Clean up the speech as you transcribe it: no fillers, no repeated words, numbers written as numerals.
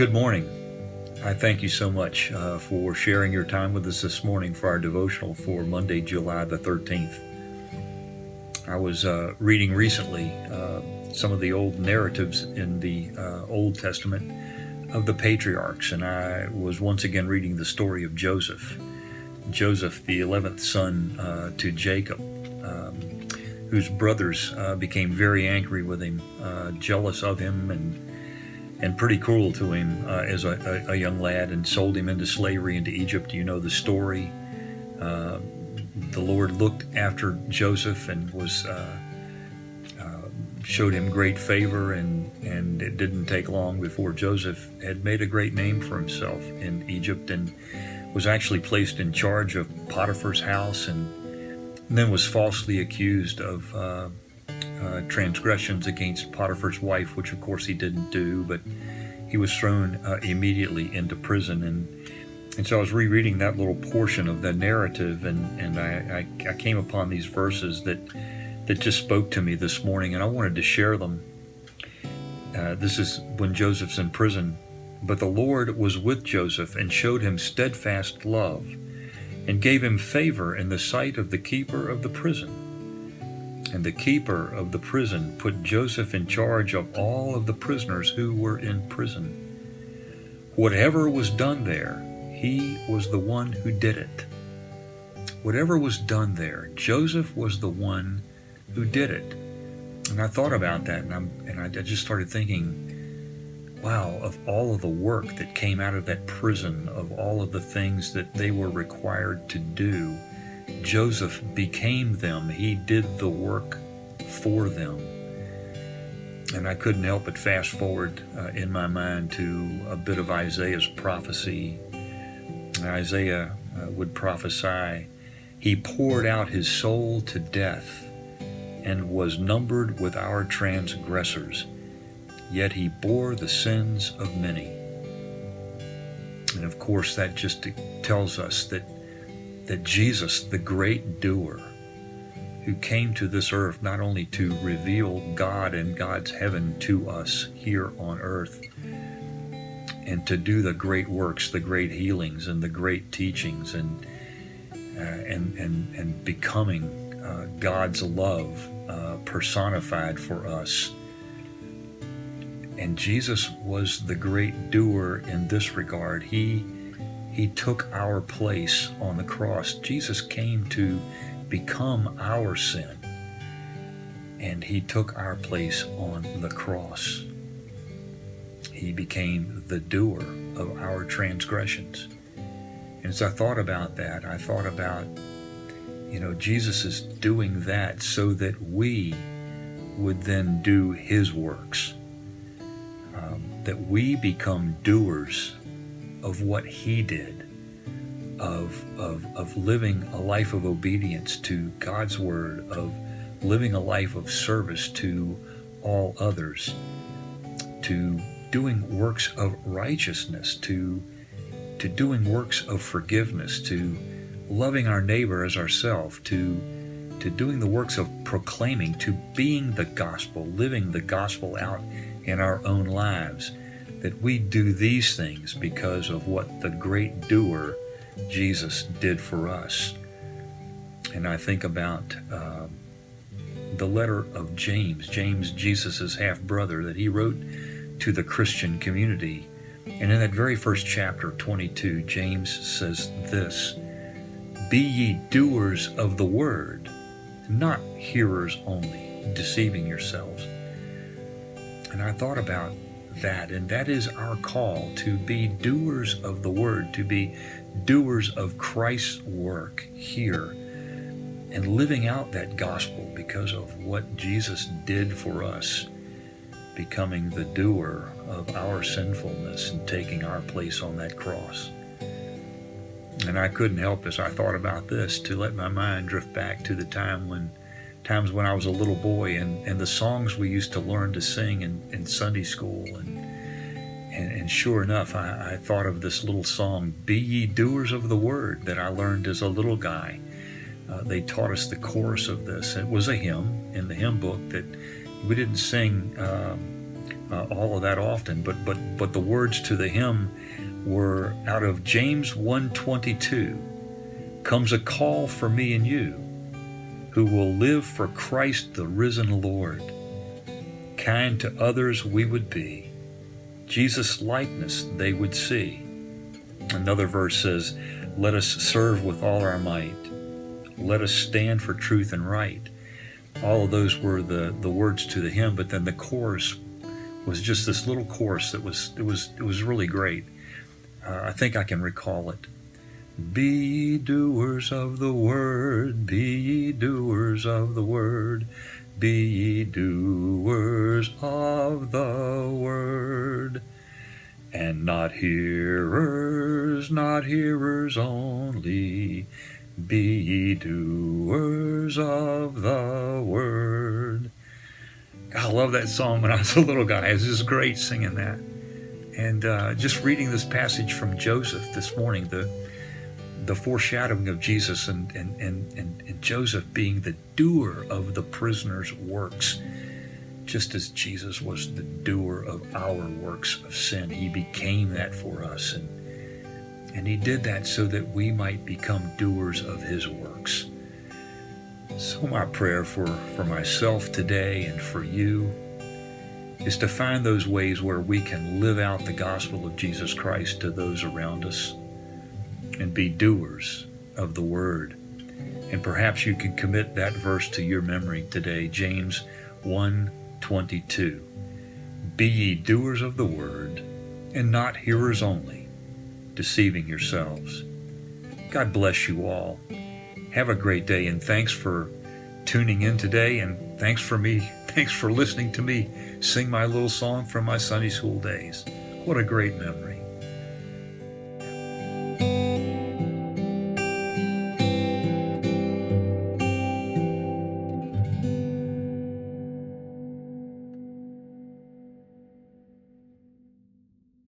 Good morning. I thank you so much for sharing your time with us this morning for our devotional for Monday, July the 13th. I was reading recently some of the old narratives in the Old Testament of the patriarchs, and I was once again reading the story of Joseph. Joseph, the 11th son to Jacob, whose brothers became very angry with him, jealous of him, and pretty cruel to him as a young lad, and sold him into slavery into Egypt. You know the story. The Lord looked after Joseph and showed him great favor, and it didn't take long before Joseph had made a great name for himself in Egypt, and was actually placed in charge of Potiphar's house, and then was falsely accused of transgressions against Potiphar's wife, which of course he didn't do, but he was thrown immediately into prison. And so I was rereading that little portion of the narrative, and I came upon these verses that just spoke to me this morning, and I wanted to share them. This is when Joseph's in prison. But the Lord was with Joseph and showed him steadfast love, and gave him favor in the sight of the keeper of the prison. And the keeper of the prison put Joseph in charge of all of the prisoners who were in prison. Whatever was done there, he was the one who did it. Whatever was done there, Joseph was the one who did it. And I thought about that, and I just started thinking, wow, of all of the work that came out of that prison, of all of the things that they were required to do, Joseph became them. He did the work for them. And I couldn't help but fast forward in my mind to a bit of Isaiah's prophecy. Isaiah would prophesy, "He poured out his soul to death and was numbered with our transgressors. Yet he bore the sins of many." And of course, that just tells us that Jesus, the great doer, who came to this earth not only to reveal God and God's heaven to us here on earth, and to do the great works, the great healings, and the great teachings, and becoming God's love personified for us. And Jesus was the great doer in this regard. He took our place on the cross. Jesus came to become our sin, and he took our place on the cross. He became the doer of our transgressions. And as I thought about that, I thought about, Jesus is doing that so that we would then do his works. That we become doers of what he did, of living a life of obedience to God's word, of living a life of service to all others, to doing works of righteousness, to doing works of forgiveness, to loving our neighbor as ourselves, to doing the works of proclaiming, to being the gospel, living the gospel out in our own lives. That we do these things because of what the great doer Jesus did for us. And I think about the letter of James, Jesus' half-brother, that he wrote to the Christian community. And in that very first chapter, 22, James says this, "Be ye doers of the word, not hearers only, deceiving yourselves." And I thought about that, and that is our call, to be doers of the word, to be doers of Christ's work here, and living out that gospel because of what Jesus did for us, becoming the doer of our sinfulness and taking our place on that cross. And I couldn't help, as I thought about this, to let my mind drift back to the times when I was a little boy, and the songs we used to learn to sing in Sunday school. And sure enough, I thought of this little song, "Be ye doers of the word," that I learned as a little guy. They taught us the chorus of this. It was a hymn in the hymn book that we didn't sing all of that often. But the words to the hymn were out of James 1:22. Comes a call for me and you, who will live for Christ the risen Lord. Kind to others we would be, Jesus' likeness they would see. Another verse says, let us serve with all our might. Let us stand for truth and right. All of those were the words to the hymn, but then the chorus was just this little chorus that was really great. I think I can recall it. Be ye doers of the word, be ye doers of the word, be ye doers of the word, and not hearers only, be ye doers of the word. God, I love that song when I was a little guy. I was just great singing that. And just reading this passage from Joseph this morning, the foreshadowing of Jesus and Joseph being the doer of the prisoner's works, just as Jesus was the doer of our works of sin. He became that for us, and he did that so that we might become doers of his works. So my prayer for myself today and for you is to find those ways where we can live out the gospel of Jesus Christ to those around us and be doers of the word. And perhaps you can commit that verse to your memory today, James 1:22. Be ye doers of the word, and not hearers only, deceiving yourselves. God bless you all. Have a great day, and thanks for tuning in today, and thanks for listening to me sing my little song from my Sunday school days. What a great memory.